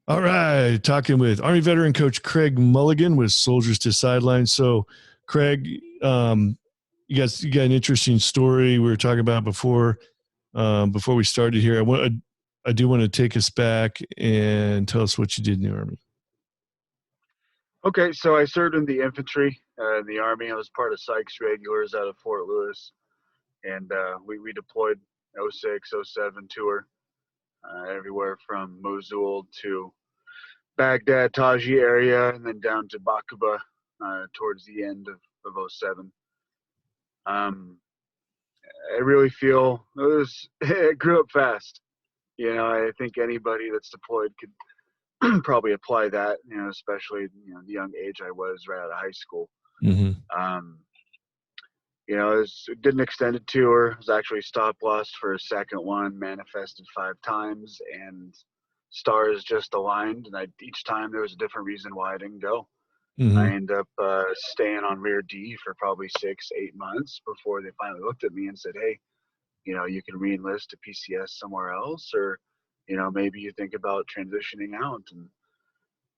All right, talking with Army veteran coach Craig Mulligan with Soldiers to Sidelines. So, Craig, you got an interesting story we were talking about before we started here. I do want to take us back and tell us what you did in the Army. Okay, so I served in the infantry in the Army. I was part of Sykes regulars out of Fort Lewis, and we deployed '06, '07 tour everywhere from Mosul to Baghdad, Taji area, and then down to Bakuba towards the end of '07. Um, I really feel it grew up fast. I think anybody that's deployed could probably apply that, especially, the young age I was right out of high school. Mm-hmm. Um, did an extended tour. Was actually stop lost for a second one, manifested 5 times, and stars just aligned. And each time there was a different reason why I didn't go. I Mm-hmm. ended up staying on Rear D for probably 6, 8 months before they finally looked at me and said, "Hey, you can re-enlist to PCS somewhere else, or maybe you think about transitioning out." And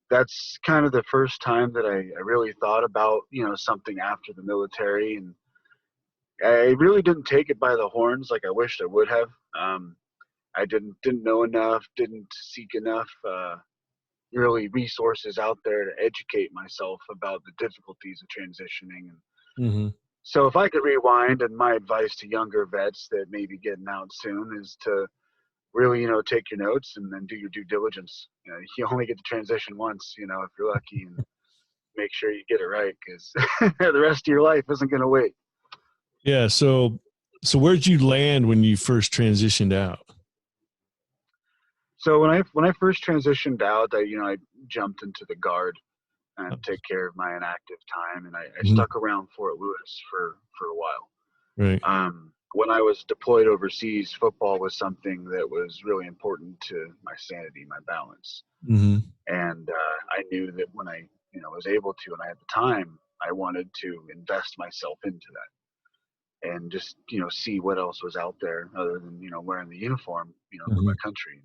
that's kind of the first time that I really thought about something after the military, and I really didn't take it by the horns like I wished I would have. I didn't know enough, didn't seek enough really resources out there to educate myself about the difficulties of transitioning. And Mm-hmm. so if I could rewind, and my advice to younger vets that may be getting out soon is to really, take your notes and then do your due diligence. You only get to transition once, if you're lucky, and make sure you get it right, because the rest of your life isn't going to wait. Yeah. So where'd you land when you first transitioned out? So when I first transitioned out, I jumped into the guard and take care of my inactive time, and I Mm-hmm. stuck around Fort Lewis for a while. Right. When I was deployed overseas, football was something that was really important to my sanity, my balance, Mm-hmm. and I knew that when I was able to and I had the time, I wanted to invest myself into that and just see what else was out there other than wearing the uniform for Mm-hmm. my country.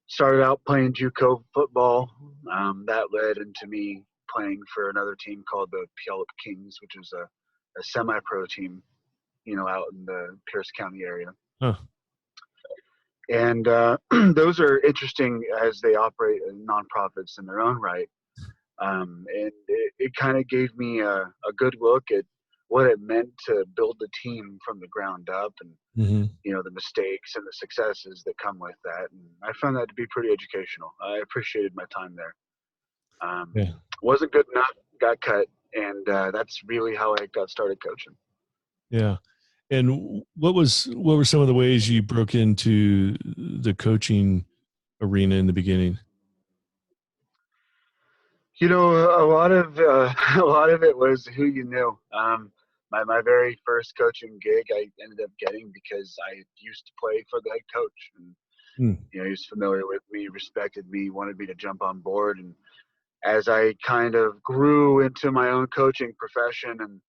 Started out playing JUCO football. That led into me playing for another team called the Puyallup Kings, which was a semi-pro team, out in the Pierce County area. Huh. And those are interesting as they operate as nonprofits in their own right. And it kind of gave me a good look at what it meant to build the team from the ground up, and Mm-hmm. the mistakes and the successes that come with that. And I found that to be pretty educational. I appreciated my time there. Um, Yeah. wasn't good enough, got cut, and that's really how I got started coaching. Yeah. And what were some of the ways you broke into the coaching arena in the beginning? A lot of a lot of it was who you knew. My very first coaching gig I ended up getting because I used to play for the head coach, and Mm. he was familiar with me, respected me, wanted me to jump on board. And as I kind of grew into my own coaching profession and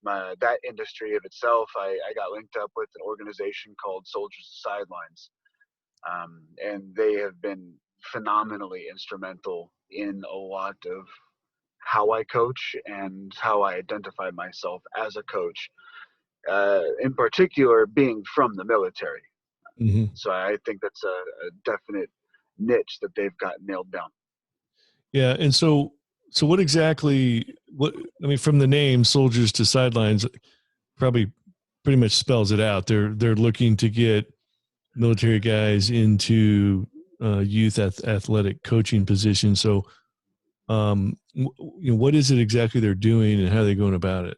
that industry of itself, I got linked up with an organization called Soldiers to Sidelines, and they have been phenomenally instrumental in a lot of how I coach and how I identify myself as a coach, in particular being from the military. Hmm. So I think that's a definite niche that they've got nailed down. Yeah. And so what exactly, I mean, from the name Soldiers to Sidelines, probably pretty much spells it out. They're looking to get military guys into youth athletic coaching positions. So, what is it exactly they're doing and how are they going about it?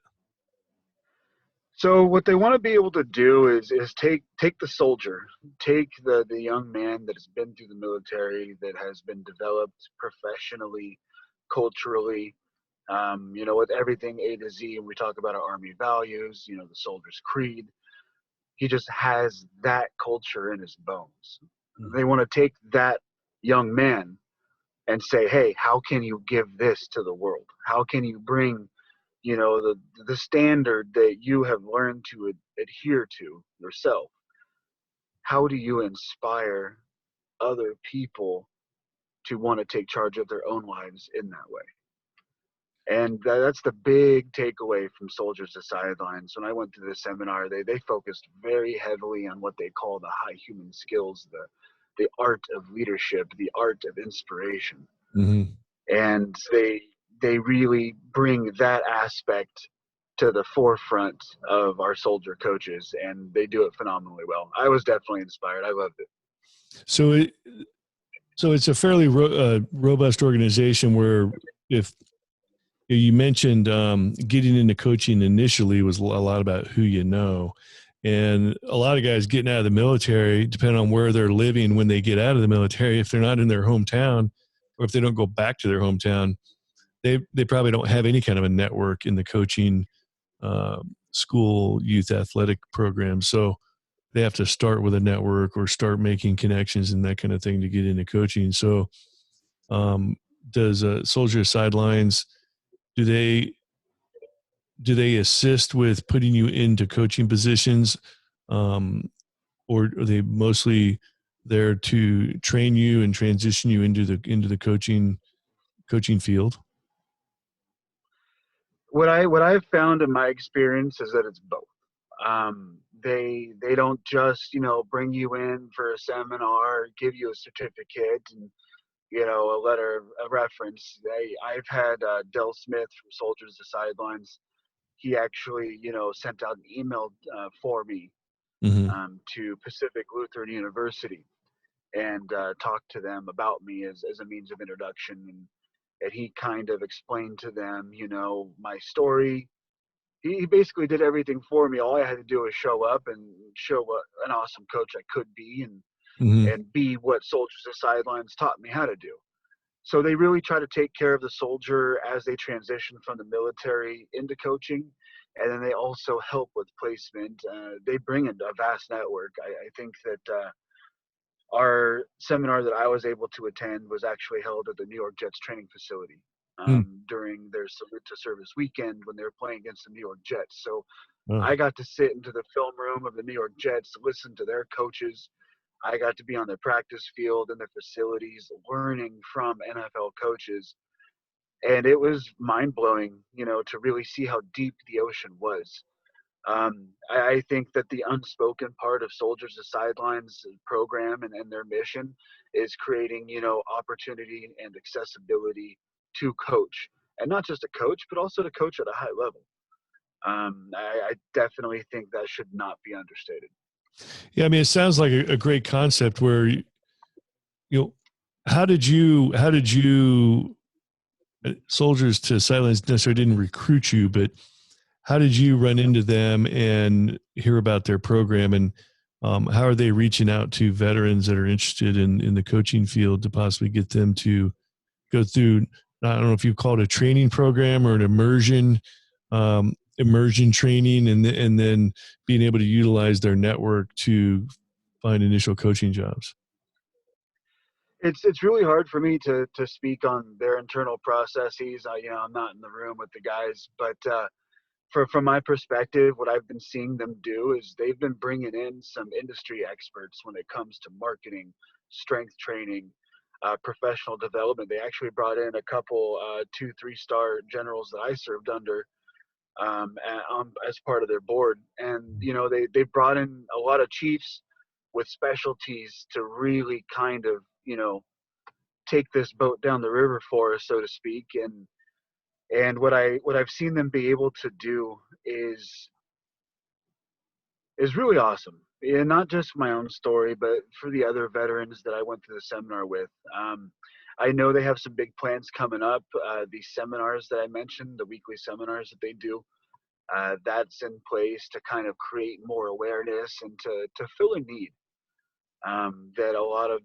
So what they want to be able to do is take the soldier, take the young man that has been through the military, that has been developed professionally, culturally, with everything A to Z. And we talk about our Army values, the soldier's creed. He just has that culture in his bones. They want to take that young man and say, hey, how can you give this to the world? How can you bring the standard that you have learned to adhere to yourself? How do you inspire other people to want to take charge of their own lives in that way. And that's the big takeaway from Soldiers to Sidelines. When I went to the seminar, they focused very heavily on what they call the high human skills, the art of leadership, the art of inspiration. Mm-hmm. And they really bring that aspect to the forefront of our soldier coaches, and they do it phenomenally well. I was definitely inspired. I loved it. So it's a fairly robust organization where, if you mentioned getting into coaching initially was a lot about who you know, and a lot of guys getting out of the military, depending on where they're living when they get out of the military, if they're not in their hometown or if they don't go back to their hometown, they probably don't have any kind of a network in the coaching school youth athletic program. So they have to start with a network or start making connections and that kind of thing to get into coaching. So does Soldier Sidelines, do they assist with putting you into coaching positions, or are they mostly there to train you and transition you into the coaching field? What I've found in my experience is that it's both. They don't just bring you in for a seminar, give you a certificate, and a letter of reference. I've had Del Smith from Soldiers to Sidelines. He actually sent out an email for me Mm-hmm. to Pacific Lutheran University and talked to them about me as a means of introduction, and he kind of explained to them my story. He basically did everything for me. All I had to do was show up and show what an awesome coach I could be, Mm-hmm. and be what Soldiers to Sidelines taught me how to do. So they really try to take care of the soldier as they transition from the military into coaching, and then they also help with placement. They bring in a vast network. I think that our seminar that I was able to attend was actually held at the New York Jets training facility during their salute to service weekend when they were playing against the New York Jets. So Oh. I got to sit into the film room of the New York Jets, listen to their coaches. I got to be on their practice field and their facilities, learning from NFL coaches. And it was mind blowing, to really see how deep the ocean was. I think that the unspoken part of Soldiers to Sidelines program and their mission is creating, opportunity and accessibility to coach, and not just a coach, but also to coach at a high level. I definitely think that should not be understated. Yeah, I mean, it sounds like a great concept where how did you Soldiers to Sidelines necessarily didn't recruit you, but how did you run into them and hear about their program, and how are they reaching out to veterans that are interested in the coaching field to possibly get them to go through, I don't know if you call it a training program or an immersion training, and then being able to utilize their network to find initial coaching jobs? It's really hard for me to speak on their internal processes. I'm not in the room with the guys, but from my perspective, what I've been seeing them do is they've been bringing in some industry experts when it comes to marketing, strength training, professional development. They actually brought in a couple 2-3-star generals that I served under as part of their board, and they brought in a lot of chiefs with specialties to really kind of take this boat down the river for us, so to speak. And what I've seen them be able to do is really awesome. And not just my own story, but for the other veterans that I went to the seminar with. I know they have some big plans coming up. These seminars that I mentioned, the weekly seminars that they do, that's in place to kind of create more awareness and to fill a need that a lot of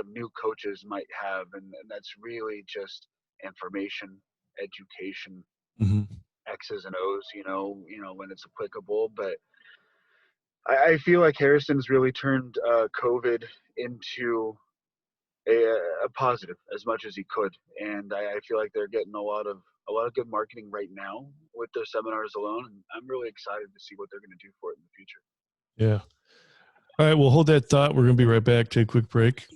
new coaches might have, and that's really just information, education, Mm-hmm. X's and O's, when it's applicable. But I feel like Harrison's really turned COVID into a positive as much as he could, and I feel like they're getting a lot of good marketing right now with their seminars alone, and I'm really excited to see what they're going to do for it in the future. Yeah. All right, well, hold that thought. We're going to be right back. Take a quick break.